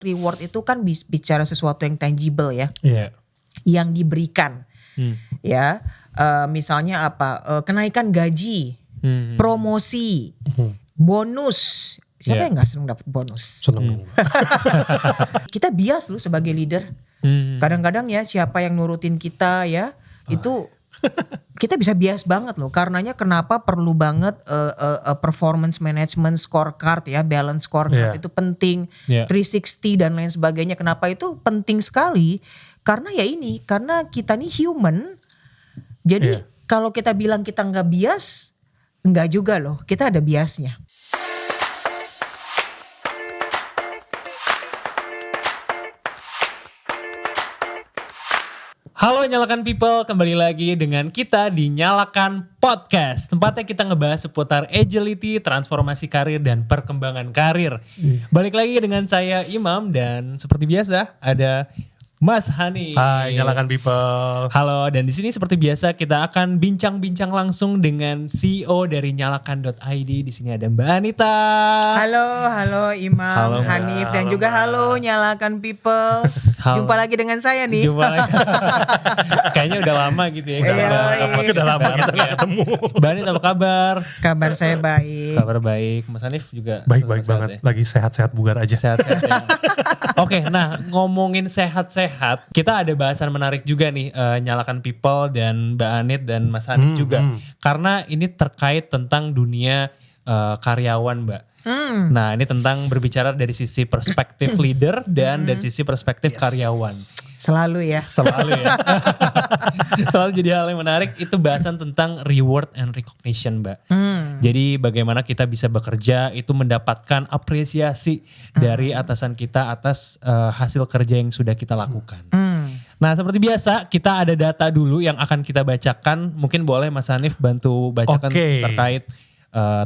Reward itu kan bicara sesuatu yang tangible ya, Iya. yang diberikan. Ya, misalnya apa? Kenaikan gaji, promosi, bonus. Siapa yang nggak seneng dapat bonus? Seneng. Kita bias loh sebagai leader. Kadang-kadang ya siapa yang nurutin kita ya, itu kita bisa bias banget loh. Karenanya kenapa perlu banget performance management scorecard ya, balance scorecard itu penting. 360 dan lain sebagainya. Kenapa itu penting sekali? Karena ya ini, karena kita nih human. Jadi kalau kita bilang kita nggak bias, nggak juga loh. Kita ada biasnya. Halo Nyalakan People, kembali lagi dengan kita di Nyalakan Podcast. Tempatnya kita ngebahas seputar agility, transformasi karir, dan perkembangan karir. Balik lagi dengan saya Imam dan seperti biasa ada Mas Hani. Hai Nyalakan People. Halo, dan di sini seperti biasa kita akan bincang-bincang langsung dengan CEO dari Nyalakan.id. Di sini ada Mbak Anita. Halo Imam, Halo, Mbak. Hanif, dan juga halo Nyalakan People. Halo. Jumpa lagi dengan saya nih. Jumpa lagi. Kayaknya udah lama gitu ya. Udah lama kita gak ketemu. Mbak Anita apa kabar? Kabar saya baik. Kabar baik. Mas Hanif juga Baik-baik sehat banget. ya? Lagi sehat-sehat bugar aja. Sehat-sehat ya. Oke, nah ngomongin sehat-sehat, kita ada bahasan menarik juga nih, Nyalakan People dan Mbak Anit dan Mas Hanif juga. Karena ini terkait tentang dunia karyawan, Mbak. Nah, ini tentang berbicara dari sisi perspektif leader dan dari sisi perspektif karyawan. Selalu ya. Selalu ya. Selalu jadi hal yang menarik, itu bahasan tentang reward and recognition, Mbak. Jadi bagaimana kita bisa bekerja itu mendapatkan apresiasi dari atasan kita atas hasil kerja yang sudah kita lakukan. Nah, seperti biasa kita ada data dulu yang akan kita bacakan. Mungkin boleh Mas Hanif bantu bacakan terkait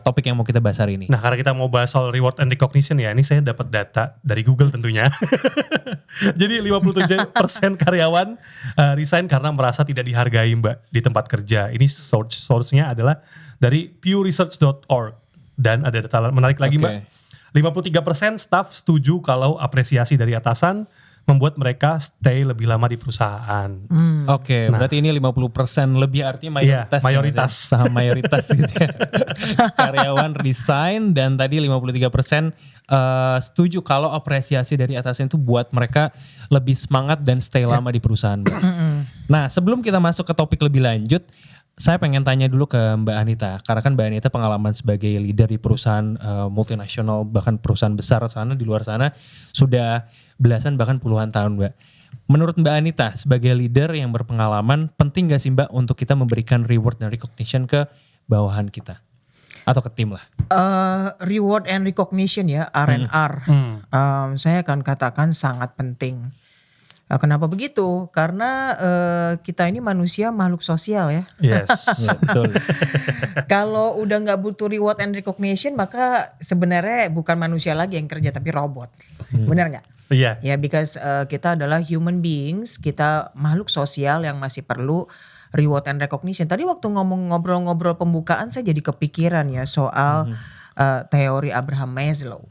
topik yang mau kita bahas hari ini. Nah, karena kita mau bahas soal reward and recognition ya, ini saya dapat data dari Google tentunya. Jadi 57% karyawan resign karena merasa tidak dihargai, Mbak, di tempat kerja. Ini source-nya adalah dari pewresearch.org. Dan ada data menarik lagi, Mbak. 53% staff setuju kalau apresiasi dari atasan membuat mereka stay lebih lama di perusahaan. Oke, berarti ini 50% lebih, artinya mayoritas. Iya, mayoritas. Ya, saham mayoritas gitu ya. Karyawan resign dan tadi 53% setuju kalau apresiasi dari atasan itu buat mereka lebih semangat dan stay lama di perusahaan. Nah, sebelum kita masuk ke topik lebih lanjut, saya pengen tanya dulu ke Mbak Anita. Karena kan Mbak Anita pengalaman sebagai leader di perusahaan multinasional, bahkan perusahaan besar sana, di luar sana, sudah belasan bahkan puluhan tahun, Mbak. Menurut Mbak Anita sebagai leader yang berpengalaman, penting gak sih Mbak untuk kita memberikan reward dan recognition ke bawahan kita? Atau ke tim lah? Reward and recognition ya, R&R. Saya akan katakan sangat penting. Kenapa begitu? Karena kita ini manusia makhluk sosial ya. Yes. Ya, betul. Kalau udah gak butuh reward and recognition, maka sebenarnya bukan manusia lagi yang kerja tapi robot. Benar gak? Iya. Ya, because kita adalah human beings, kita makhluk sosial yang masih perlu reward and recognition. Tadi waktu ngobrol-ngobrol pembukaan saya jadi kepikiran ya soal teori Abraham Maslow.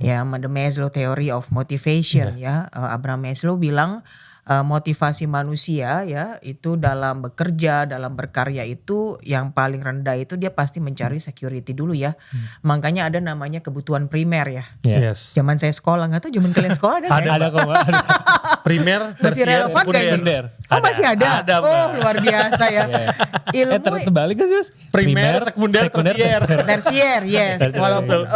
Ya, the Maslow Theory of Motivation ya. Abraham Maslow bilang motivasi manusia ya itu dalam bekerja, dalam berkarya itu yang paling rendah itu dia pasti mencari security dulu ya. Makanya ada namanya kebutuhan primer ya. Yes. Zaman saya sekolah, nggak tahu zaman kalian sekolah ada nggak? Ada kok, Mbak. Primer, Masih tersier, relevan gak ini? sekunder. Oh masih ada? Ada, Mbak. Oh luar biasa ya. Ilmu Terbalik kan sih, Mas? Primer, sekunder, tersier. tersier, yes. Tersier, Walaupun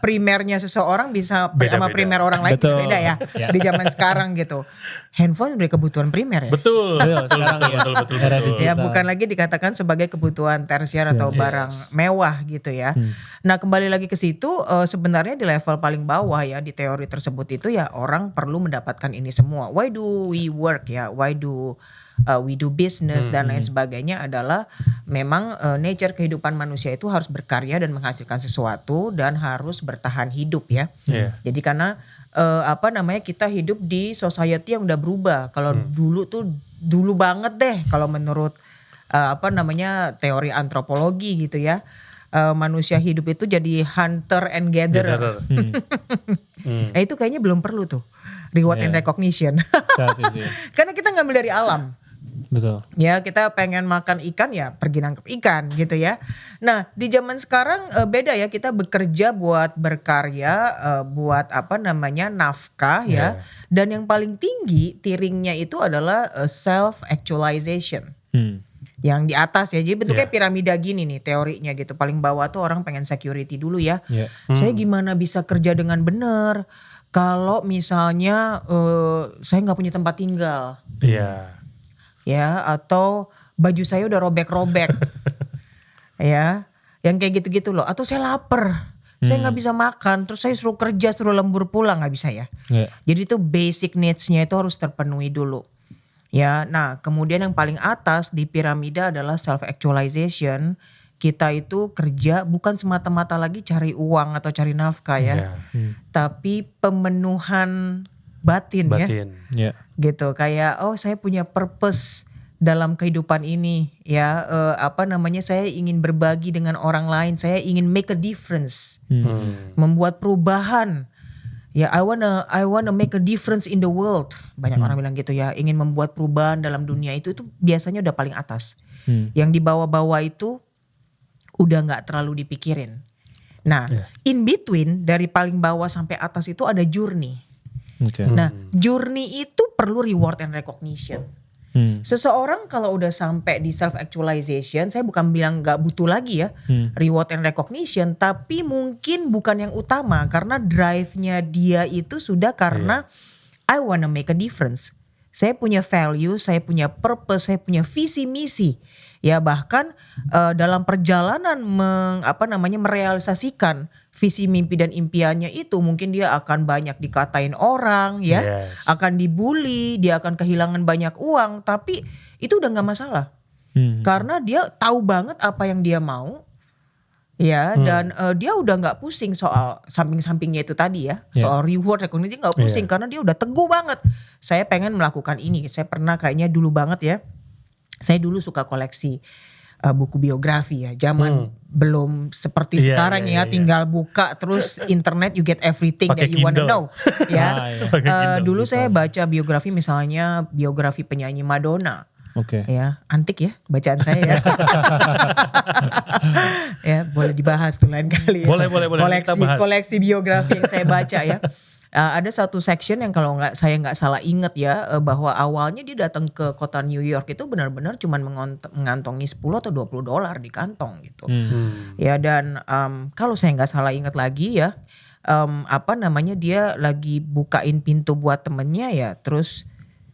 primernya seseorang bisa Beda-beda. sama primer orang lain Betul. beda ya. Di zaman sekarang gitu. Handphone udah kebutuhan primer ya. Betul. Sekarang ya. Betul. Era digital. Ya bukan lagi dikatakan sebagai kebutuhan tersier atau barang mewah gitu ya. Nah kembali lagi ke situ, sebenarnya di level paling bawah ya di teori tersebut itu ya orang perlu mendapatkan ini semua. Why do we work ya? Why do we do business dan lain sebagainya adalah memang nature kehidupan manusia itu harus berkarya dan menghasilkan sesuatu dan harus bertahan hidup ya. Jadi karena kita hidup di society yang udah berubah. Kalau dulu banget deh kalau menurut teori antropologi gitu ya. manusia hidup itu jadi hunter and gatherer. Nah itu kayaknya belum perlu tuh reward and recognition. Saat itu ya. Karena kita ngambil dari alam. Betul. Ya kita pengen makan ikan ya pergi nangkep ikan gitu ya. Nah di zaman sekarang beda ya, kita bekerja buat berkarya, buat nafkah ya. Dan yang paling tinggi tiringnya itu adalah self actualization. Yang di atas ya, jadi bentuknya piramida gini nih teorinya gitu. Paling bawah tuh orang pengen security dulu ya. Saya gimana bisa kerja dengan benar kalau misalnya saya nggak punya tempat tinggal. Ya, atau baju saya udah robek-robek. Ya, yang kayak gitu-gitu loh. Atau saya lapar, saya nggak bisa makan, terus saya suruh kerja, suruh lembur pulang, nggak bisa ya. Jadi itu basic needs-nya itu harus terpenuhi dulu. Ya, nah kemudian yang paling atas di piramida adalah self actualization. Kita itu kerja bukan semata-mata lagi cari uang atau cari nafkah ya, tapi pemenuhan batin. Ya. Gitu, kayak saya punya purpose dalam kehidupan ini ya, saya ingin berbagi dengan orang lain, saya ingin make a difference, membuat perubahan. Ya, I wanna make a difference in the world. Banyak orang bilang gitu ya, ingin membuat perubahan dalam dunia itu biasanya udah paling atas. Yang di bawah-bawah itu udah nggak terlalu dipikirin. Nah, in between dari paling bawah sampai atas itu ada journey. Nah, journey itu perlu reward and recognition. Seseorang kalau udah sampai di self actualization, saya bukan bilang nggak butuh lagi ya reward and recognition, tapi mungkin bukan yang utama karena drive-nya dia itu sudah karena I wanna make a difference. Saya punya value, saya punya purpose, saya punya visi misi. Ya bahkan dalam perjalanan merealisasikan visi mimpi dan impiannya itu mungkin dia akan banyak dikatain orang ya, akan dibully, dia akan kehilangan banyak uang, tapi itu udah gak masalah. Karena dia tahu banget apa yang dia mau. Ya, dan dia udah gak pusing soal samping-sampingnya itu tadi ya. Soal reward, recognition gak pusing karena dia udah teguh banget. Saya pengen melakukan ini. Saya pernah kayaknya dulu banget ya. Saya dulu suka koleksi buku biografi ya. Zaman belum seperti sekarang ya. Tinggal buka terus internet you get everything that you wanna know. Ya. Dulu saya baca biografi, misalnya biografi penyanyi Madonna. Ya, antik ya bacaan saya ya. Ya, boleh dibahas tuh lain kali. Boleh. Koleksi biografi yang saya baca ya. Ada satu section yang kalau saya nggak salah inget ya, bahwa awalnya dia datang ke kota New York itu benar-benar cuma mengantongi 10 atau $20 di kantong gitu. Ya, dan kalau saya nggak salah inget lagi ya, dia lagi bukain pintu buat temennya ya, terus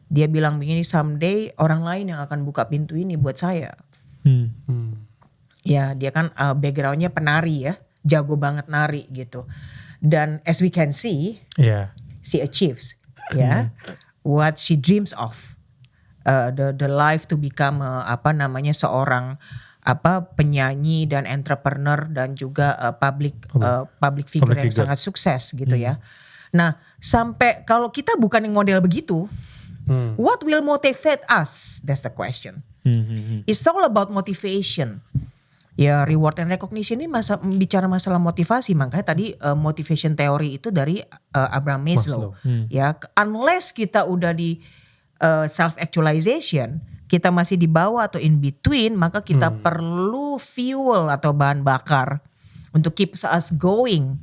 dia bilang begini, someday orang lain yang akan buka pintu ini buat saya. Ya, dia kan backgroundnya penari ya, jago banget nari gitu. Dan as we can see, she achieves what she dreams of, the life to become seorang penyanyi dan entrepreneur dan juga public figure yang sangat sukses gitu ya. Nah, sampai kalau kita bukan yang model begitu, what will motivate us? That's the question. It's all about motivation. Ya, reward and recognition ini bicara masalah motivasi, makanya tadi motivation theory itu dari Abraham Maslow. Ya, unless kita udah di self actualization, kita masih di bawah atau in between, maka kita perlu fuel atau bahan bakar untuk keep us going.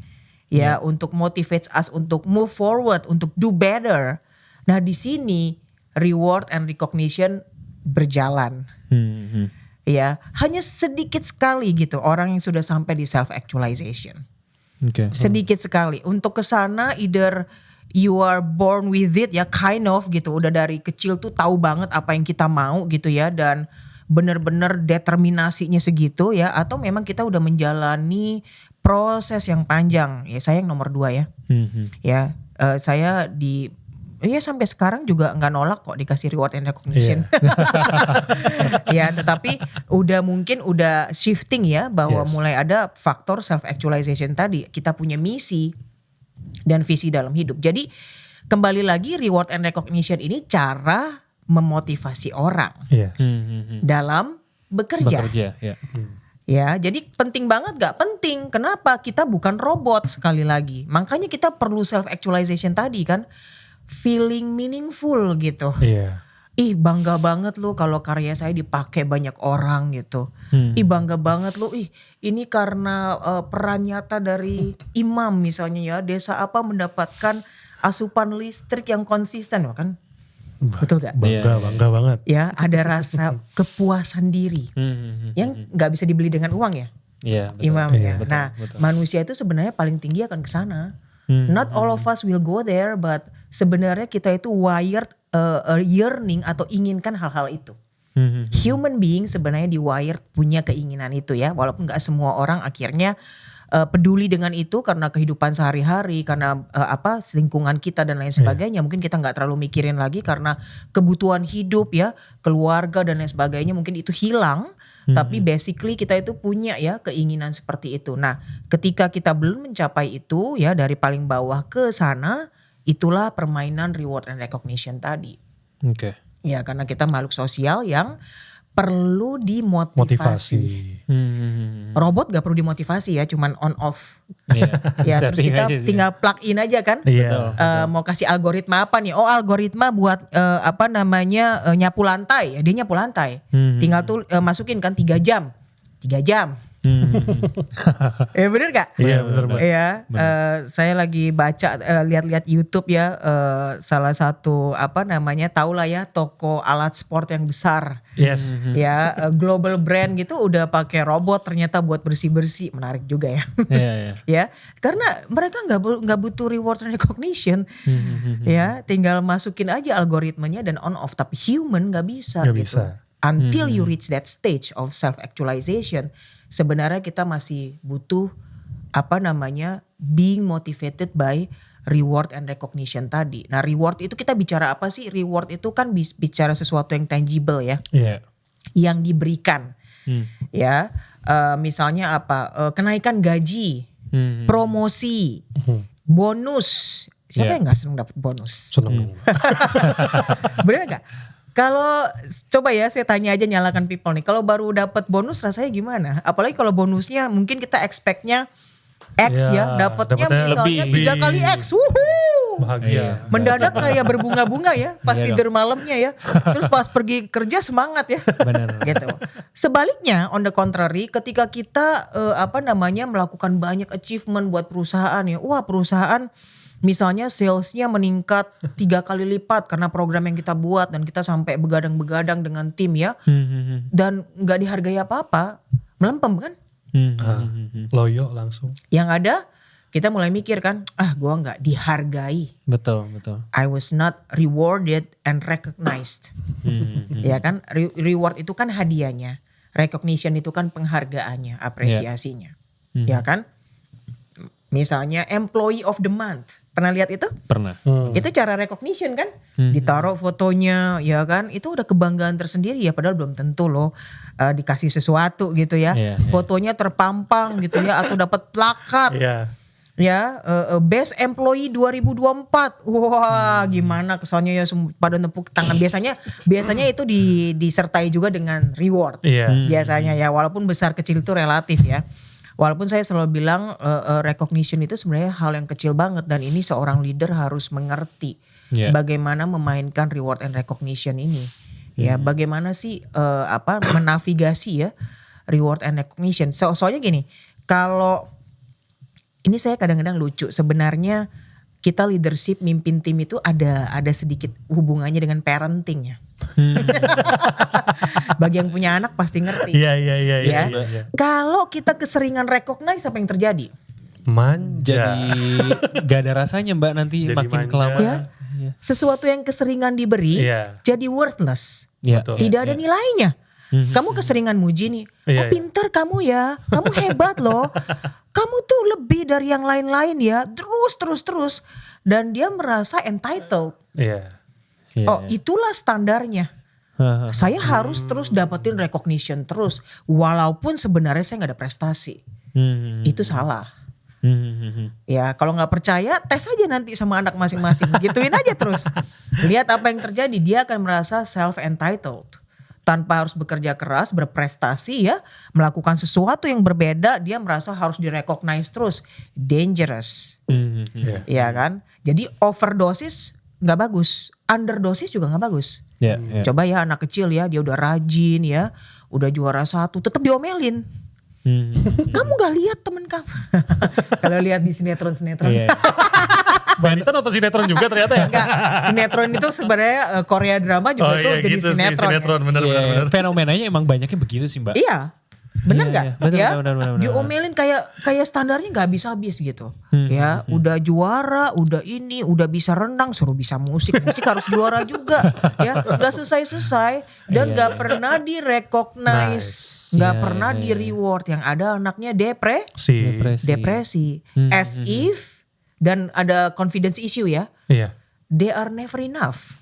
Ya, untuk motivate us untuk move forward, untuk do better. Nah, di sini reward and recognition berjalan. Ya, hanya sedikit sekali gitu orang yang sudah sampai di self actualization. Sedikit sekali. Untuk kesana either you are born with it ya, kind of gitu. Udah dari kecil tuh tahu banget apa yang kita mau gitu ya, dan benar-benar determinasinya segitu ya, atau memang kita udah menjalani proses yang panjang. Ya, saya yang nomor 2 ya. Ya, saya sampai sekarang juga nggak nolak kok dikasih reward and recognition. Ya, tetapi mungkin udah shifting ya, bahwa mulai ada faktor self actualization tadi. Kita punya misi dan visi dalam hidup. Jadi kembali lagi, reward and recognition ini cara memotivasi orang dalam bekerja. Ya, jadi penting banget gak? Penting. Kenapa? Kita bukan robot sekali lagi. Makanya kita perlu self actualization tadi kan. Feeling meaningful gitu. Iya. Ih bangga banget lu kalau karya saya dipakai banyak orang gitu. Ih bangga banget lu, ini karena peran nyata dari imam misalnya ya. Desa apa mendapatkan asupan listrik yang konsisten kan. Betul gak? Bangga banget. Ya ada rasa kepuasan diri. Yang gak bisa dibeli dengan uang ya. Iya, betul. Imam ya. Betul, Nah betul. manusia itu sebenarnya paling tinggi akan ke sana. Not all of us will go there, but sebenarnya kita itu wired yearning atau inginkan hal-hal itu. Human being sebenarnya di-wired punya keinginan itu ya. Walaupun gak semua orang akhirnya peduli dengan itu karena kehidupan sehari-hari, karena lingkungan kita dan lain sebagainya. Mungkin kita nggak terlalu mikirin lagi karena kebutuhan hidup ya, keluarga dan lain sebagainya mungkin itu hilang. Tapi basically kita itu punya ya keinginan seperti itu. Nah, ketika kita belum mencapai itu ya dari paling bawah ke sana, itulah permainan reward and recognition tadi. Oke. Ya, karena kita makhluk sosial yang perlu dimotivasi. Motivasi. Robot gak perlu dimotivasi ya, cuman on off. Iya. Ya terus Setting kita aja dia. tinggal plug in aja kan. Iya. Mau kasih algoritma apa nih? Oh algoritma buat nyapu lantai. Ya, dia nyapu lantai. Tinggal tuh masukin kan 3 jam. 3 jam. Ya bener gak? Iya benar Mbak. Iya, saya lagi baca lihat-lihat YouTube ya, salah satu tahulah ya toko alat sport yang besar. Yes. Ya global brand gitu udah pakai robot ternyata buat bersih-bersih, menarik juga ya. Iya, iya. Ya karena mereka nggak butuh reward and recognition. Ya tinggal masukin aja algoritmanya dan on off, tapi human nggak bisa Nggak gitu. bisa. Until you reach that stage of self actualization, sebenarnya kita masih butuh being motivated by reward and recognition tadi. Nah reward itu kita bicara apa sih? Reward itu kan bicara sesuatu yang tangible ya, Iya. yang diberikan. Ya misalnya kenaikan gaji, promosi, bonus. Siapa Yeah. yang nggak seneng dapat bonus? Seneng. Bener gak? Kalau coba ya saya tanya aja, nyalakan people nih. Kalau baru dapat bonus rasanya gimana? Apalagi kalau bonusnya mungkin kita expectnya X ya, dapatnya misalnya lebih. 3 kali X. Wuhuu. Bahagia. Mendadak kayak berbunga-bunga ya pas Iya tidur malamnya ya. Terus pas pergi kerja semangat ya. Benar. Gitu. Sebaliknya on the contrary ketika kita melakukan banyak achievement buat perusahaan ya. Wah, perusahaan misalnya salesnya meningkat 3 kali lipat karena program yang kita buat dan kita sampai begadang-begadang dengan tim ya. Dan gak dihargai apa-apa, melempem kan. Loyo langsung. Yang ada kita mulai mikir kan, gua gak dihargai. Betul, betul. I was not rewarded and recognized. Ya kan, reward itu kan hadiahnya. Recognition itu kan penghargaannya, apresiasinya. Ya kan. Misalnya employee of the month. Pernah lihat itu? Pernah. Itu cara recognition kan. Ditaruh fotonya ya kan. Itu udah kebanggaan tersendiri ya. Padahal belum tentu loh dikasih sesuatu gitu ya. Iya, iya. Fotonya terpampang gitu ya. Atau dapat plakat. Iya. Ya best employee 2024. Wah gimana kesannya ya, pada tepuk tangan. Biasanya itu disertai juga dengan reward. Iya. Biasanya ya, walaupun besar kecil itu relatif ya. Walaupun saya selalu bilang recognition itu sebenarnya hal yang kecil banget, dan ini seorang leader harus mengerti bagaimana memainkan reward and recognition ini. Ya, bagaimana sih menavigasi ya reward and recognition. Soalnya gini, kalau ini saya kadang-kadang lucu, sebenarnya kita leadership mimpin tim itu ada sedikit hubungannya dengan parenting ya. Bagi yang punya anak pasti ngerti. Iya. Ya. Kalau kita keseringan recognize, apa yang terjadi? Manja. Jadi gak ada rasanya Mbak nanti Jadi makin manja. kelamaan. Ya. Sesuatu yang keseringan diberi Iya. jadi worthless. Iya. Betul. Tidak ada nilainya. Kamu keseringan muji nih. Iya, iya. Pintar kamu ya. Kamu hebat loh. Kamu tuh lebih dari yang lain-lain ya. Terus. Dan dia merasa entitled. Iya. Oh, itulah standarnya. Saya harus terus dapetin recognition terus. Walaupun sebenarnya saya gak ada prestasi. Itu salah. Ya kalau gak percaya tes aja nanti sama anak masing-masing. Gituin aja terus. Lihat apa yang terjadi. Dia akan merasa self-entitled. tanpa harus bekerja keras, berprestasi ya, melakukan sesuatu yang berbeda, dia merasa harus direcognize terus. Dangerous. Iya. Ya kan? Jadi overdosis nggak bagus, underdosis juga nggak bagus. Ya, ya. Coba ya anak kecil ya, dia udah rajin ya, udah juara 1, tetap diomelin. Kamu gak lihat temen kamu? Kalau lihat di sinetron-sinetron. Iya. Mbak Anita nonton sinetron juga ternyata ya? Enggak, sinetron itu sebenarnya Korea drama juga tuh jadi gitu sih, sinetron. sinetron Ya. bener. Fenomenanya emang banyaknya begitu sih Mbak. Iya. Bener Iya, nggak? iya. Bener, Ya, bener. diomelin kayak standarnya nggak habis-habis gitu. Ya, udah juara, udah ini, udah bisa renang, suruh bisa musik harus juara juga. Ya, nggak selesai dan nggak pernah direcognize, nggak Iya, pernah iya, di reward. Yang ada anaknya depresi. As if dan ada confidence issue ya. Iya. They are never enough.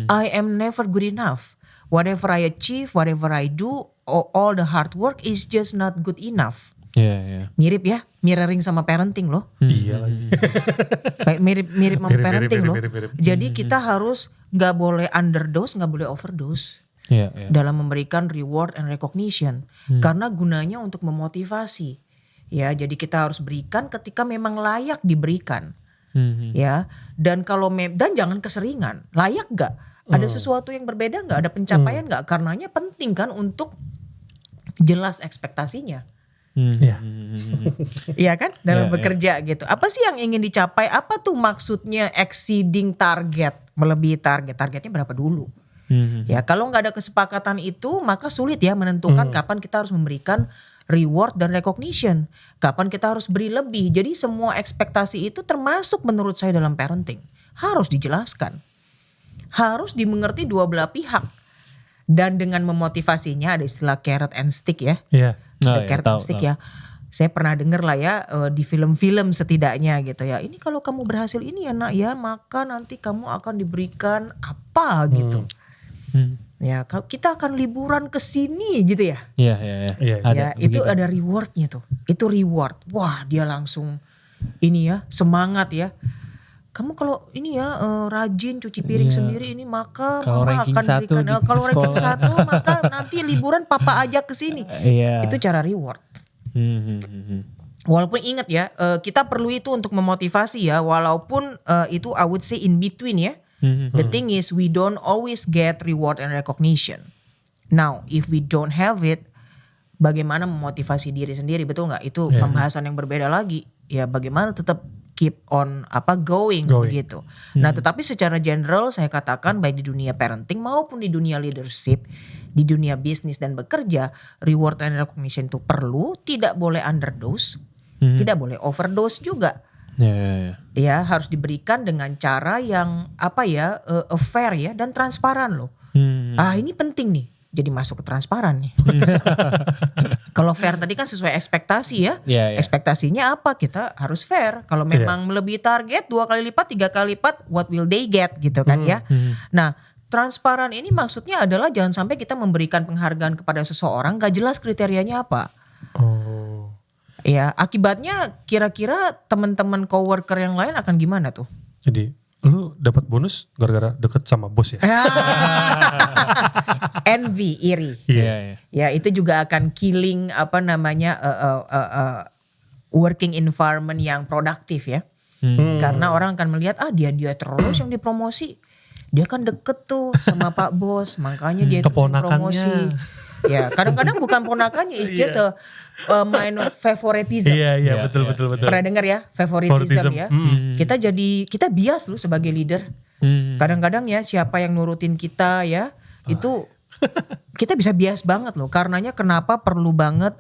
I am never good enough. Whatever I achieve, whatever I do, all the hard work is just not good enough. Iya. Mirip ya, mirroring sama parenting loh. Iya lagi. Kayak mirip sama Mirip, parenting loh. mirip. Jadi kita harus nggak boleh underdose, nggak boleh overdose Iya. dalam memberikan reward and recognition. Karena gunanya untuk memotivasi. Ya, jadi kita harus berikan ketika memang layak diberikan. Ya, dan dan jangan keseringan. Layak gak? Ada sesuatu yang berbeda gak? Ada pencapaian gak? Karenanya penting kan untuk jelas ekspektasinya. Iya. Iya kan? Dalam Iya, bekerja gitu. Apa sih yang ingin dicapai? Apa tuh maksudnya exceeding target? Melebihi target. Targetnya berapa dulu? Ya, kalau nggak ada kesepakatan itu, maka sulit ya menentukan kapan kita harus memberikan reward dan recognition. Kapan kita harus beri lebih. Jadi semua ekspektasi itu termasuk menurut saya dalam parenting. Harus dijelaskan. Harus dimengerti dua belah pihak. Dan dengan memotivasinya, ada istilah carrot and stick ya. Iya. Ada carrot and stick ya. Saya pernah dengar lah ya di film-film setidaknya gitu ya. Ini kalau kamu berhasil ini ya nak ya, maka nanti kamu akan diberikan apa gitu. Ya, kalau kita akan liburan ke sini gitu ya. Iya. Iya. Ya, itu ada rewardnya tuh. Itu reward. Wah, dia langsung ini ya, semangat ya. Kamu kalau ini ya rajin cuci piring sendiri ini, maka Kalau mama ranking akan satu berikan di kalau ranking sekolah. 1 maka nanti liburan papa ajak ke sini. Iya. Itu cara reward. Walaupun ingat ya, kita perlu itu untuk memotivasi ya, walaupun itu I would say in between ya. The thing is we don't always get reward and recognition. Now, if we don't have it, bagaimana memotivasi diri sendiri, betul nggak? Itu pembahasan yang berbeda lagi. Ya, bagaimana tetap keep on going. Begitu. Nah, tetapi secara general saya katakan baik di dunia parenting maupun di dunia leadership, di dunia bisnis dan bekerja, reward and recognition itu perlu, tidak boleh underdose, tidak boleh overdose juga. Iya. Ya, harus diberikan dengan cara yang fair ya dan transparan loh. Ini penting nih. Jadi masuk ke transparan nih. Kalau fair tadi kan sesuai ekspektasi ya. Iya. Ekspektasinya apa? Kita harus fair. Kalau memang melebihi target 2 kali lipat, 3 kali lipat, what will they get gitu kan ya. Nah, transparan ini maksudnya adalah jangan sampai kita memberikan penghargaan kepada seseorang gak jelas kriterianya apa. Oh. Ya, akibatnya kira-kira teman-teman coworker yang lain akan gimana tuh? Jadi lu dapat bonus gara-gara deket sama bos ya? Envy, iri. Iya. Ya, itu juga akan killing working environment yang produktif ya. Karena orang akan melihat dia terus yang dipromosi. Dia kan deket tuh sama Pak Bos, makanya dia terus yang promosi. Ya, kadang-kadang bukan ponakannya, it's just a mind of favoritism. Iya, betul. Pernah dengar ya, favoritism ya. Kita bias loh sebagai leader. Kadang-kadang ya siapa yang nurutin kita ya, itu kita bisa bias banget loh. Karenanya kenapa perlu banget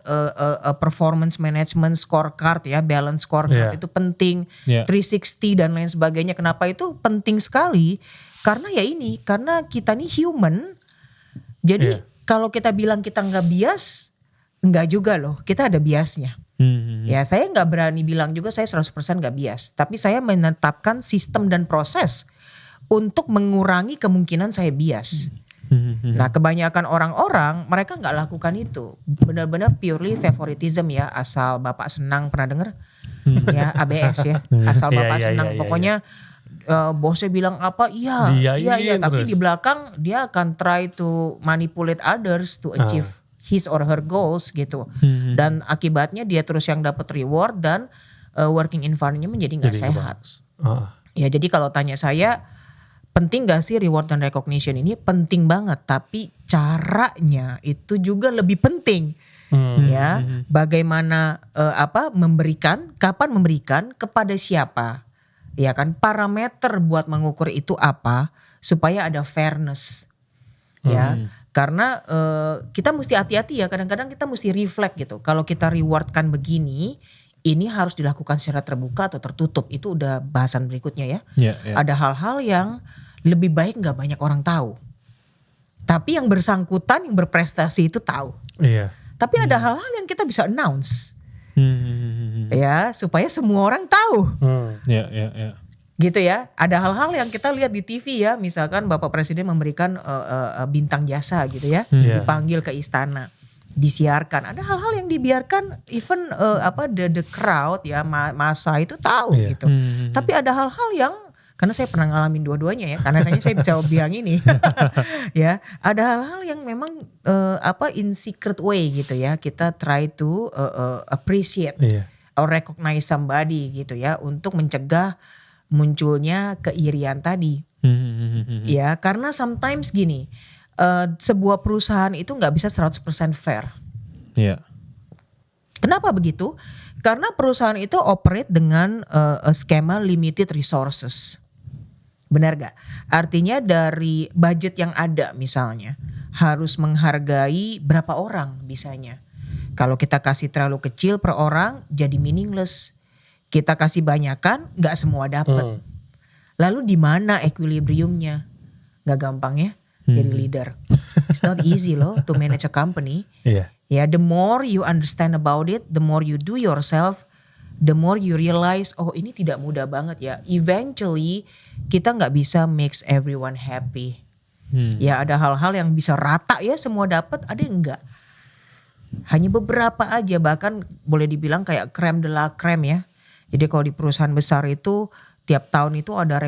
performance management scorecard ya, balance scorecard itu penting. 360 dan lain sebagainya. Kenapa itu penting sekali? Karena karena kita nih human. Jadi kalau kita bilang kita nggak bias, enggak juga loh. Kita ada biasnya. Ya, saya nggak berani bilang juga saya 100% nggak bias. Tapi saya menetapkan sistem dan proses untuk mengurangi kemungkinan saya bias. Nah, kebanyakan orang-orang mereka nggak lakukan itu. Benar-benar purely favoritism ya. Asal Bapak senang, pernah dengar? Ya, ABS ya. Asal Bapak senang. Pokoknya bosnya bilang apa, iya, tapi terus. di belakang dia akan try to manipulate others to achieve his or her goals gitu. Dan akibatnya dia terus yang dapat reward dan working environment menjadi nggak Jadi sehat. bagus. Ya jadi kalau tanya saya, penting gak sih reward dan recognition ini? Penting banget, tapi caranya itu juga lebih penting. Ya, bagaimana memberikan, kapan memberikan, kepada siapa? Ya kan, parameter buat mengukur itu apa supaya ada fairness. Ya, karena kita mesti hati-hati ya, kadang-kadang kita mesti reflect gitu. Kalau kita rewardkan begini, ini harus dilakukan secara terbuka atau tertutup. Itu udah bahasan berikutnya ya. Ada hal-hal yang lebih baik gak banyak orang tahu. Tapi yang bersangkutan, yang berprestasi itu tahu. Iya. Tapi ada hal-hal yang kita bisa announce. Ya, supaya semua orang tahu. Gitu ya. Ada hal-hal yang kita lihat di TV ya. Misalkan Bapak Presiden memberikan bintang jasa gitu ya. Dipanggil ke istana. Disiarkan. Ada hal-hal yang dibiarkan even the crowd ya, masa itu tahu gitu. Tapi ada hal-hal yang, karena saya pernah ngalamin dua-duanya ya, karena saya bisa bilang ini. Ya, ada hal-hal yang memang in secret way gitu ya. Kita try to appreciate or recognize somebody gitu ya, untuk mencegah munculnya keirian tadi. Ya, karena sometimes gini, sebuah perusahaan itu nggak bisa 100% fair. Kenapa begitu? Karena perusahaan itu operate dengan skema limited resources. Benar gak? Artinya dari budget yang ada misalnya, harus menghargai berapa orang bisanya. Kalau kita kasih terlalu kecil per orang, jadi meaningless. Kita kasih banyakan, gak semua dapat. Lalu di mana equilibriumnya? Gak gampang ya jadi leader. It's not easy loh to manage a company. Ya, the more you understand about it, the more you do yourself, the more you realize, oh ini tidak mudah banget ya. Eventually kita gak bisa make everyone happy. Ya, ada hal-hal yang bisa rata ya, semua dapat, ada yang enggak. Hanya beberapa aja, bahkan boleh dibilang kayak crème de la crème ya. Jadi kalau di perusahaan besar itu tiap tahun itu ada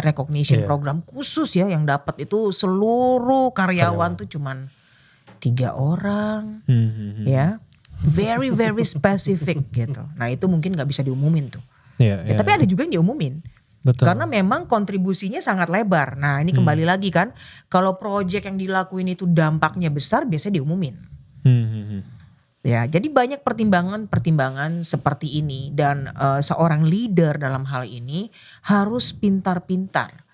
recognition program khusus ya, yang dapat itu seluruh karyawan tuh cuman 3 orang. Ya, very very specific gitu. Nah itu mungkin nggak bisa diumumin tuh. Tapi ada juga yang diumumin. Betul. Karena memang kontribusinya sangat lebar. Nah ini kembali lagi kan, kalau project yang dilakuin itu dampaknya besar, biasanya diumumin. Ya, jadi banyak pertimbangan seperti ini, dan seorang leader dalam hal ini harus pintar-pintar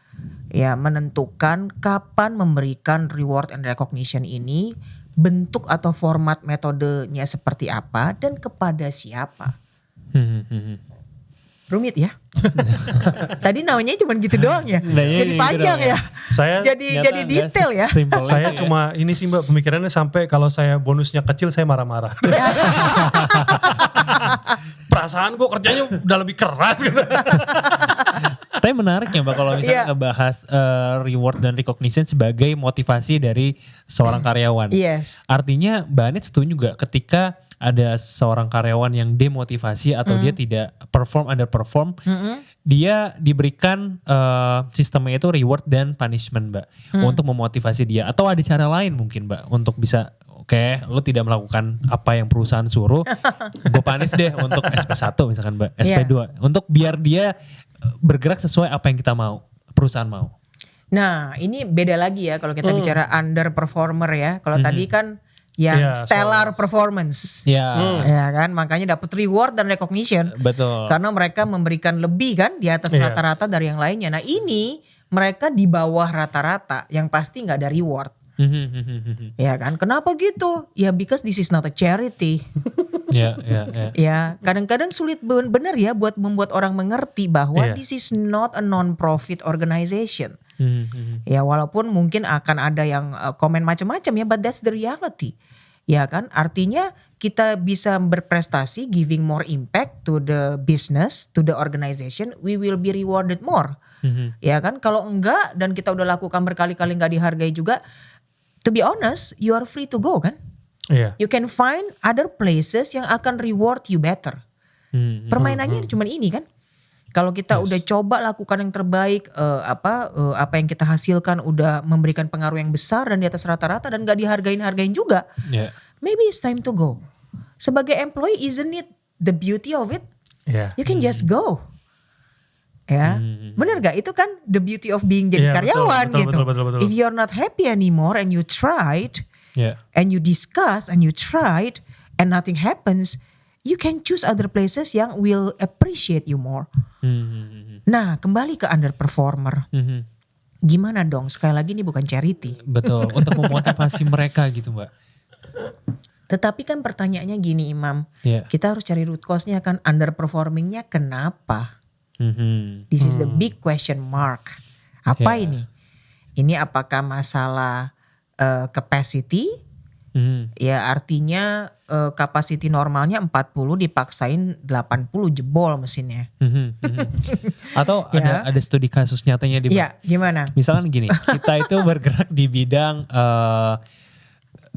ya menentukan kapan memberikan reward and recognition ini, bentuk atau format metodenya seperti apa, dan kepada siapa. Rumit ya. Tadi namanya cuma gitu doang ya. Jadi panjang ya. Saya jadi detail ya. Saya cuma ini sih Mbak, pemikirannya sampai kalau saya bonusnya kecil saya marah-marah. Perasaan gue kerjanya udah lebih keras gitu. Tapi menarik ya Mbak kalau misalnya ngebahas reward dan recognition sebagai motivasi dari seorang karyawan. Yes. Artinya Mbak Anet setuju juga ketika ada seorang karyawan yang demotivasi atau dia tidak underperform, dia diberikan sistemnya itu reward dan punishment Mbak, untuk memotivasi dia. Atau ada cara lain mungkin Mbak untuk bisa, oke, lo tidak melakukan apa yang perusahaan suruh, gue punish deh untuk SP1 misalkan Mbak, SP2, untuk biar dia bergerak sesuai apa yang kita mau, perusahaan mau. Nah ini beda lagi ya kalau kita bicara underperformer ya. Kalau tadi kan yang stellar performance. Ya kan, makanya dapat reward dan recognition. Betul. Karena mereka memberikan lebih kan di atas rata-rata dari yang lainnya. Nah ini mereka di bawah rata-rata, yang pasti nggak ada reward. Ya kan, kenapa gitu? Ya because this is not a charity. Ya, kadang-kadang sulit benar ya buat membuat orang mengerti bahwa this is not a non-profit organization. Ya, walaupun mungkin akan ada yang komen macam-macam ya, but that's the reality. Ya kan, artinya kita bisa berprestasi, giving more impact to the business, to the organization, we will be rewarded more. Ya kan, kalau enggak dan kita udah lakukan berkali-kali nggak dihargai juga, to be honest, you are free to go kan. You can find other places yang akan reward you better. Permainannya cuma ini kan. Kalau kita Yes. udah coba lakukan yang terbaik, apa yang kita hasilkan udah memberikan pengaruh yang besar dan di atas rata-rata dan gak dihargain juga, Ya. maybe it's time to go. Sebagai employee, isn't it the beauty of it? Iya. You can just go. Ya, bener gak? Itu kan the beauty of being jadi Iya, karyawan betul, gitu. betul. If you're not happy anymore and you tried, Ya. and you discuss and you tried and nothing happens, you can choose other places yang will appreciate you more. Nah, kembali ke underperformer. Gimana dong? Sekali lagi ini bukan charity. Betul, untuk memotivasi mereka gitu Mbak. Tetapi kan pertanyaannya gini Imam, Ya. kita harus cari root cause-nya kan underperformingnya kenapa? Mhm. This is the big question mark. Apa Ya. ini? Ini apakah masalah capacity? Mhm. Ya artinya capacity normalnya 40 dipaksain 80 jebol mesinnya. Atau Ya. ada studi kasus nyatanya di Iya, gimana? misalkan gini, kita itu bergerak di bidang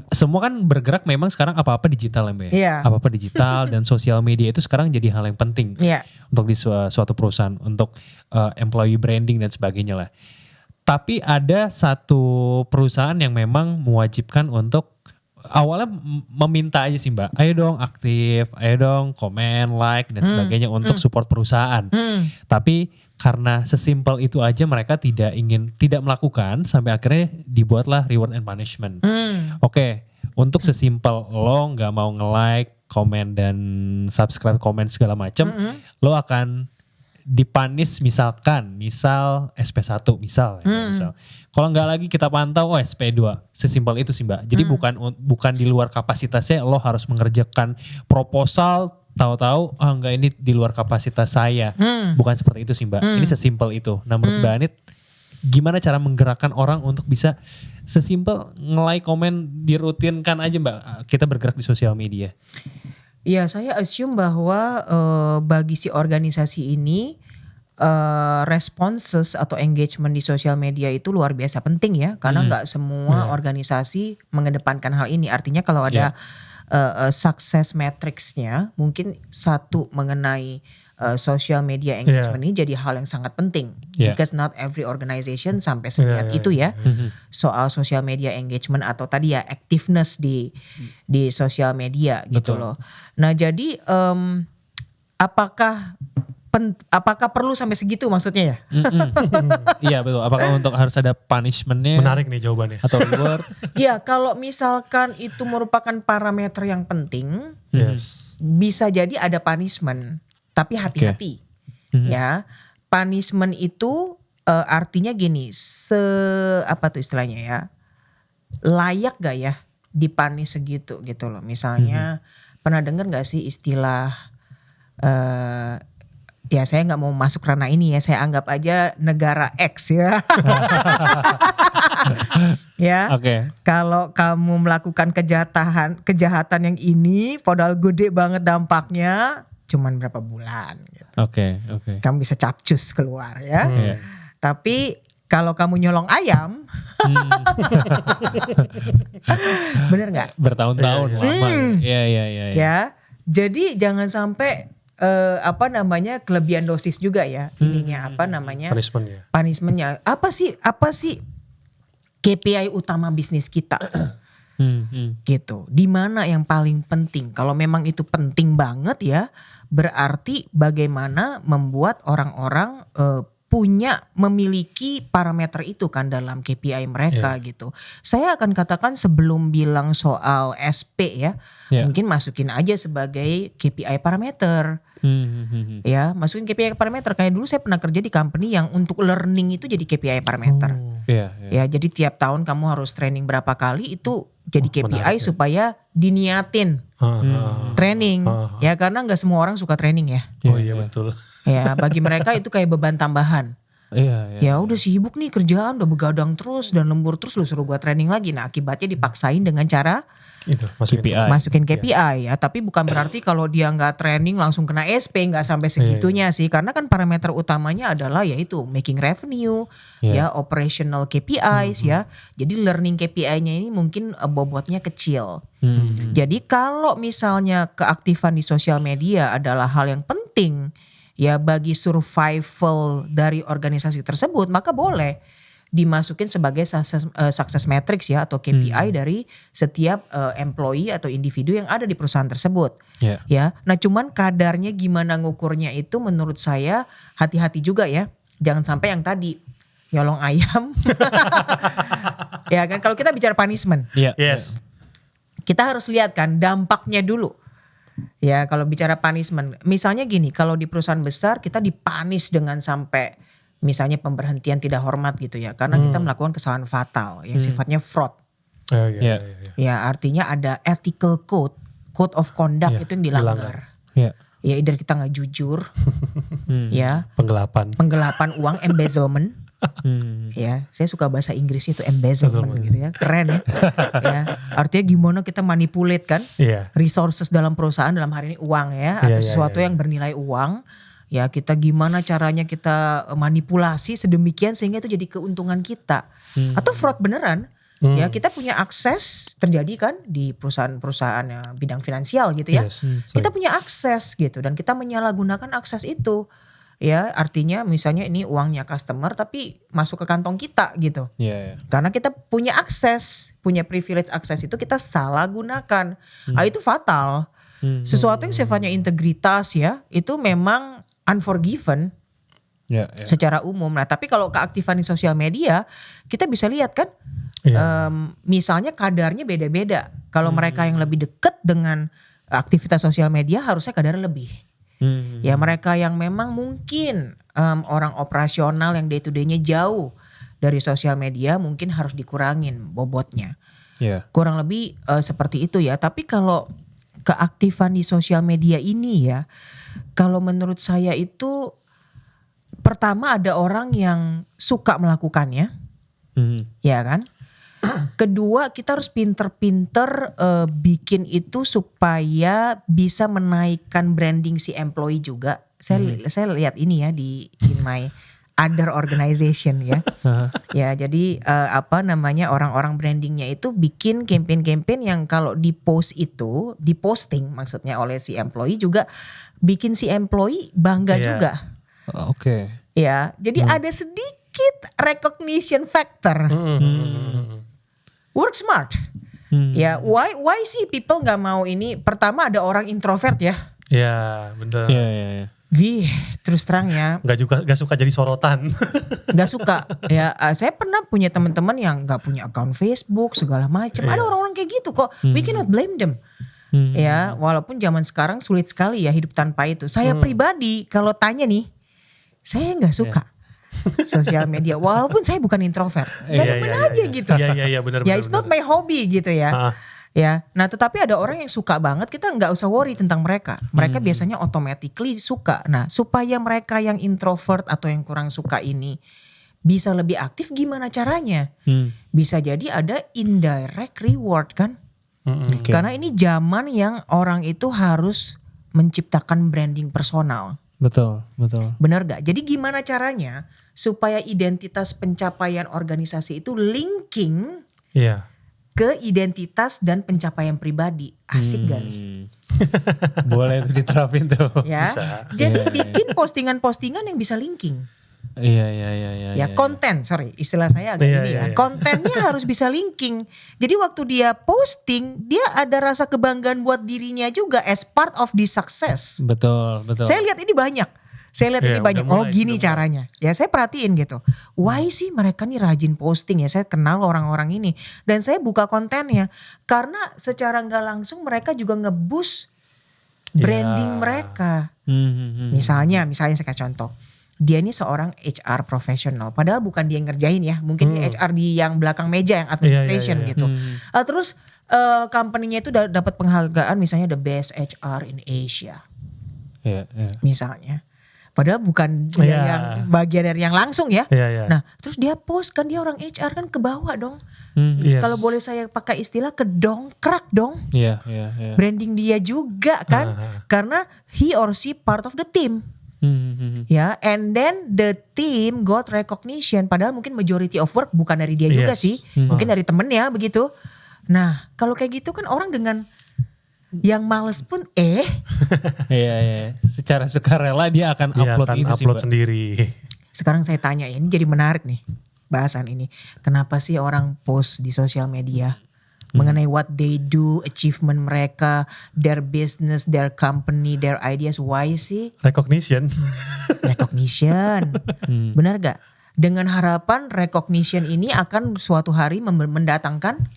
semua kan bergerak memang sekarang apa-apa digital ya Mbak. Iya. Apa-apa digital dan sosial media itu sekarang jadi hal yang penting Iya. untuk di suatu perusahaan, untuk employee branding dan sebagainya lah. Tapi ada satu perusahaan yang memang mewajibkan untuk awalnya meminta aja sih Mbak, ayo dong aktif, ayo dong komen, like dan sebagainya untuk support perusahaan. Tapi karena sesimpel itu aja mereka tidak melakukan sampai akhirnya dibuatlah reward and punishment. Oke, untuk sesimpel lo nggak mau nge-like, komen dan subscribe, komen segala macam, lo akan dipanis misal SP1 misal. Kalau nggak lagi kita pantau SP2. Sesimpel itu sih Mbak. Jadi bukan di luar kapasitasnya lo harus mengerjakan proposal tahu-tahu enggak ini di luar kapasitas saya. Bukan seperti itu sih Mbak. Ini sesimpel itu. Nah menurut Mbak Anit gimana cara menggerakkan orang untuk bisa sesimpel nge-like, komen, dirutinkan aja Mbak. Kita bergerak di sosial media. Ya saya assume bahwa bagi si organisasi ini responses atau engagement di sosial media itu luar biasa penting ya. Karena nggak semua organisasi mengedepankan hal ini. Artinya kalau ada success matrix-nya mungkin satu mengenai social media engagement ini jadi hal yang sangat penting. Because not every organization sampai seniat itu ya. Soal social media engagement atau tadi ya activeness di social media gitu loh. Nah jadi apakah perlu sampai segitu maksudnya ya? Iya betul. Apakah untuk harus ada punishmentnya? Menarik nih jawabannya. Atau reward? Ya kalau misalkan itu merupakan parameter yang penting, Yes. bisa jadi ada punishment. Tapi hati-hati ya. Punishment itu artinya gini, apa tuh istilahnya ya, layak gak ya dipanis segitu gitu loh. Misalnya pernah dengar gak sih istilah ya saya nggak mau masuk ranah ini ya, saya anggap aja negara X ya. Ya, kalau kamu melakukan kejahatan yang ini, padahal gede banget dampaknya, cuman berapa bulan. Gitu. Kamu bisa capcus keluar ya. Tapi kalau kamu nyolong ayam, bener nggak? Bertahun-tahun lama. Iya. Ya, jadi jangan sampai kelebihan dosis juga ya ininya punishmentnya apa sih KPI utama bisnis kita gitu, di mana yang paling penting. Kalau memang itu penting banget ya, berarti bagaimana membuat orang-orang memiliki parameter itu kan dalam KPI mereka gitu. Saya akan katakan sebelum bilang soal SP ya, mungkin masukin aja sebagai KPI parameter. Ya, masukin KPI parameter. Kayak dulu saya pernah kerja di company yang untuk learning itu jadi KPI parameter. Ya, jadi tiap tahun kamu harus training berapa kali itu jadi KPI supaya diniatin training. Ya, karena nggak semua orang suka training ya. Oh iya betul. Ya, bagi mereka itu kayak beban tambahan. Ya udah sibuk nih kerjaan, udah begadang terus dan lembur terus, lu suruh gua training lagi. Nah akibatnya dipaksain dengan cara itu masukin KPI ya. Tapi bukan berarti kalau dia nggak training langsung kena SP, nggak sampai segitunya sih. Karena kan parameter utamanya adalah yaitu making revenue, ya operational KPIs ya. Jadi learning KPI-nya ini mungkin bobotnya kecil. Jadi kalau misalnya keaktifan di sosial media adalah hal yang penting ya bagi survival dari organisasi tersebut, maka boleh dimasukin sebagai success matrix ya atau KPI dari setiap employee atau individu yang ada di perusahaan tersebut. Ya. Ya. Nah, cuman kadarnya gimana ngukurnya itu menurut saya hati-hati juga ya. Jangan sampai yang tadi nyolong ayam. Ya kan, kalau kita bicara punishment, Iya. Yes. kita harus lihat kan dampaknya dulu. Ya, kalau bicara punishment, misalnya gini, kalau di perusahaan besar kita dipanis dengan sampai misalnya pemberhentian tidak hormat gitu ya, karena kita melakukan kesalahan fatal yang sifatnya fraud. Oh, iya, Iya. iya, iya. Ya, artinya ada ethical code of conduct Iya, itu yang dilanggar. Iya. Ya, either kita nggak jujur, ya, penggelapan uang, embezzlement. Ya, saya suka bahasa Inggrisnya itu embezzlement gitu ya, keren ya. Ya, artinya gimana kita manipulate kan Iya. resources dalam perusahaan, dalam hari ini uang ya, atau Iya, iya, sesuatu iya. yang bernilai uang. Ya, kita gimana caranya kita manipulasi sedemikian sehingga itu jadi keuntungan kita. Atau fraud beneran. Ya, kita punya akses, terjadi kan di perusahaan-perusahaan bidang finansial gitu ya. Yes. Kita punya akses gitu dan kita menyalahgunakan akses itu. Ya, artinya misalnya ini uangnya customer tapi masuk ke kantong kita gitu. Iya. Karena kita punya akses, punya privilege akses itu kita salah gunakan. Itu fatal. Sesuatu yang sifatnya integritas ya, itu memang unforgiven Iya. secara umum. Nah, tapi kalau keaktifan di sosial media, kita bisa lihat kan, Iya. misalnya kadarnya beda-beda. Kalau mereka yang lebih dekat dengan aktivitas sosial media harusnya kadarnya lebih. Ya, mereka yang memang mungkin orang operasional yang day to day-nya jauh dari sosial media mungkin harus dikurangin bobotnya. Iya. Kurang lebih seperti itu ya. Tapi kalau keaktifan di sosial media ini ya, kalau menurut saya itu pertama ada orang yang suka melakukannya, ya kan? Kedua, kita harus pinter-pinter bikin itu supaya bisa menaikkan branding si employee juga. Saya lihat ini ya in my other organization ya. Ya, jadi orang-orang brandingnya itu bikin campaign-campaign yang kalau diposting maksudnya oleh si employee juga bikin si employee bangga Iya. juga. Oke. Ya, jadi ada sedikit recognition factor. Work smart. Ya, why sih people nggak mau ini? Pertama ada orang introvert ya. Iya, bener. Iya. Terus terang ya, Gak suka jadi sorotan. nggak suka. Ya, saya pernah punya teman-teman yang nggak punya account Facebook segala macam. Ada orang-orang kayak gitu kok. We cannot blame them. Ya, walaupun zaman sekarang sulit sekali ya hidup tanpa itu. Saya pribadi kalau tanya nih, saya nggak suka sosial media. Walaupun saya bukan introvert, demen aja gitu. Iya, benar. Ya, it's not my hobby gitu ya. Ah. Ya, nah tetapi ada orang yang suka banget, kita nggak usah worry tentang mereka. Mereka biasanya automatically suka. Nah, supaya mereka yang introvert atau yang kurang suka ini bisa lebih aktif, gimana caranya? Bisa jadi ada indirect reward kan? Oke. Karena ini zaman yang orang itu harus menciptakan branding personal. Betul. Benar gak? Jadi gimana caranya supaya identitas pencapaian organisasi itu linking Iya. ke identitas dan pencapaian pribadi. Asik gak nih? Boleh tuh diterapin tuh. Ya. Bisa. Jadi bikin postingan-postingan yang bisa linking. Iya. Ya, konten, sorry, istilah saya agak Iya, ini ya. iya. Kontennya harus bisa linking. Jadi waktu dia posting, dia ada rasa kebanggaan buat dirinya juga as part of the success. Betul. Saya lihat ini banyak. Saya lihat Iya, ini banyak. udah mulai, Gini udah mulai. caranya. Ya, saya perhatiin gitu. Why sih mereka nih rajin posting ya? Saya kenal orang-orang ini. Dan saya buka kontennya. Karena secara nggak langsung mereka juga nge-boost branding Ya. mereka. Misalnya saya kasih contoh. Dia ini seorang HR profesional. Padahal bukan dia yang ngerjain ya. Mungkin dia HR di yang belakang meja, yang administration Iya. gitu. Terus company-nya itu dapat penghargaan misalnya the best HR in Asia. Iya. Misalnya. Padahal bukan dia Iya. yang bagian dari yang langsung ya. Iya. Nah, terus dia post kan, dia orang HR kan ke bawah dong. Yes. Kalau boleh saya pakai istilah, kedongkrak dong. Iya. Branding dia juga kan. Karena he or she part of the team. Ya, and then the team got recognition. Padahal mungkin majority of work bukan dari dia juga Yes. sih. Mungkin dari temennya begitu. Nah, kalau kayak gitu kan orang dengan Yang males pun Iya. Secara sukarela dia akan Dia upload akan itu sih, upload Mbak. sendiri. Sekarang saya tanya ya, ini jadi menarik nih bahasan ini. Kenapa sih orang post di sosial media mengenai what they do, achievement mereka, their business, their company, their ideas? Why sih? Recognition. Recognition. Benar gak? Dengan harapan recognition ini akan suatu hari mendatangkan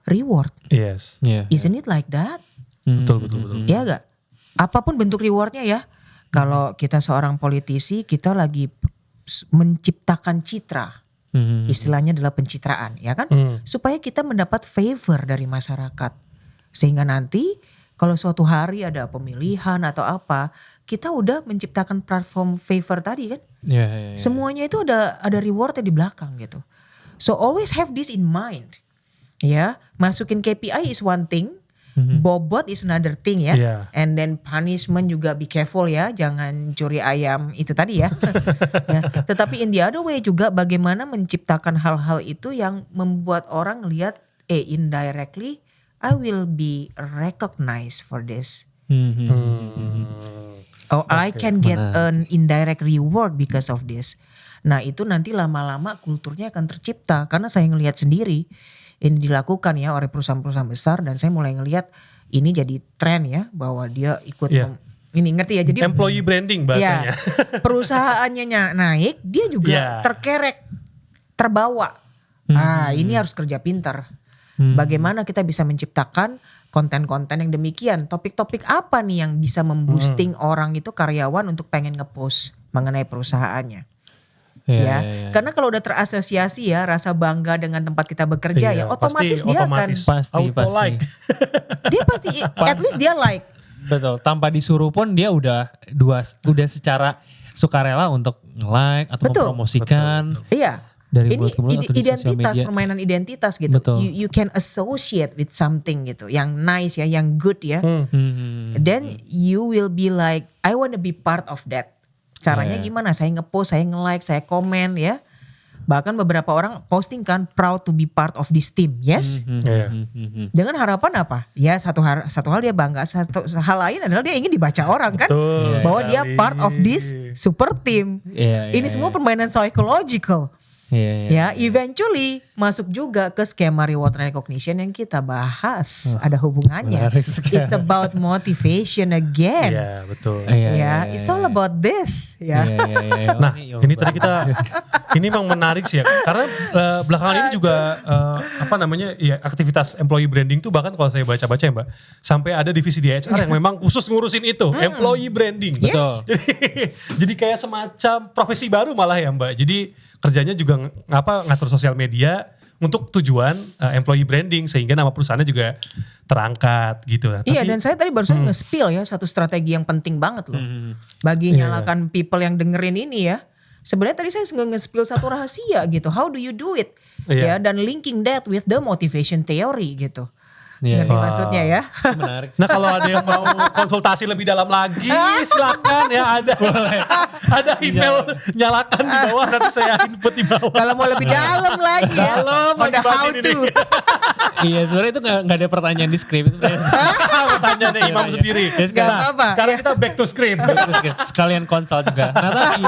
reward. Yes. Iya. Isn't it like that? Betul. Ya gak? Apapun bentuk rewardnya ya. Kalau kita seorang politisi, kita lagi menciptakan citra. Istilahnya adalah pencitraan, ya kan? Supaya kita mendapat favor dari masyarakat. Sehingga nanti kalau suatu hari ada pemilihan atau apa, kita udah menciptakan platform favor tadi kan? Iya. Semuanya itu ada rewardnya di belakang gitu. So always have this in mind. Ya, masukin KPI is one thing. Bobot is another thing ya. Yeah. And then punishment juga be careful ya. Jangan curi ayam itu tadi ya. Ya. Tetapi in the other way juga bagaimana menciptakan hal-hal itu yang membuat orang lihat indirectly I will be recognized for this. Oh, I can get an indirect reward because of this. Nah itu nanti lama-lama kulturnya akan tercipta. Karena saya ngelihat sendiri ini dilakukan ya oleh perusahaan-perusahaan besar. Dan saya mulai ngelihat ini jadi tren ya. Bahwa dia ikut, ini ngerti ya. Jadi Employee branding bahasanya. ya, perusahaannya naik, dia juga terkerek, terbawa. Ini harus kerja pintar. Bagaimana kita bisa menciptakan konten-konten yang demikian. Topik-topik apa nih yang bisa memboosting orang itu karyawan untuk pengen ngepost mengenai perusahaannya. Ya. Karena kalau udah terasosiasi ya rasa bangga dengan tempat kita bekerja ya otomatis dia akan Pasti. like. dia pasti at least dia like. Betul, tanpa disuruh pun dia udah secara sukarela untuk like atau mempromosikan. Iya. Dari ini mulut ke mulut atau di sosial identitas, media. permainan identitas gitu. Betul. You can associate with something gitu, yang nice ya, yang good ya. Then you will be like, I want to be part of that. Caranya gimana? Saya ngepost, saya nge-like, saya komen ya. Bahkan beberapa orang posting kan proud to be part of this team, yes. Dengan harapan apa? Ya satu hal dia bangga, satu hal lain adalah dia ingin dibaca orang kan, bahwa dia part of this super team. Ini semua permainan psychological. Ya, eventually masuk juga ke skema reward recognition yang kita bahas. Ada hubungannya. It's about motivation again. Iya, betul. Ya, it's all about this. Ya. Nah, ini tadi kita ini memang menarik sih ya. Karena belakangan ini juga aktivitas employee branding tuh bahkan kalau saya baca-baca ya Mbak, sampai ada divisi di HR yang memang khusus ngurusin itu, employee branding. Betul. Jadi kayak semacam profesi baru malah ya Mbak. Jadi kerjanya juga ngatur sosial media untuk tujuan employee branding sehingga nama perusahaannya juga terangkat gitu. Iya, dan saya tadi barusan nge-spill ya satu strategi yang penting banget loh. Bagi nyalakan people yang dengerin ini ya. Sebenarnya tadi saya nge-spill satu rahasia gitu. How do you do it? Ya, dan linking that with the motivation theory gitu. Ngerti maksudnya ya? Menarik. Nah kalau ada yang mau konsultasi lebih dalam lagi silakan ya, ada email nyalakan di bawah, nanti saya input di bawah. Kalau mau lebih dalam lagi ya, ada how to. Iya, sebenarnya itu gak ada pertanyaan di skrip. Pertanyaannya Imam sendiri. Ya, Gak apa-apa. Sekarang kita back to script. sekalian konsult juga. Nah tapi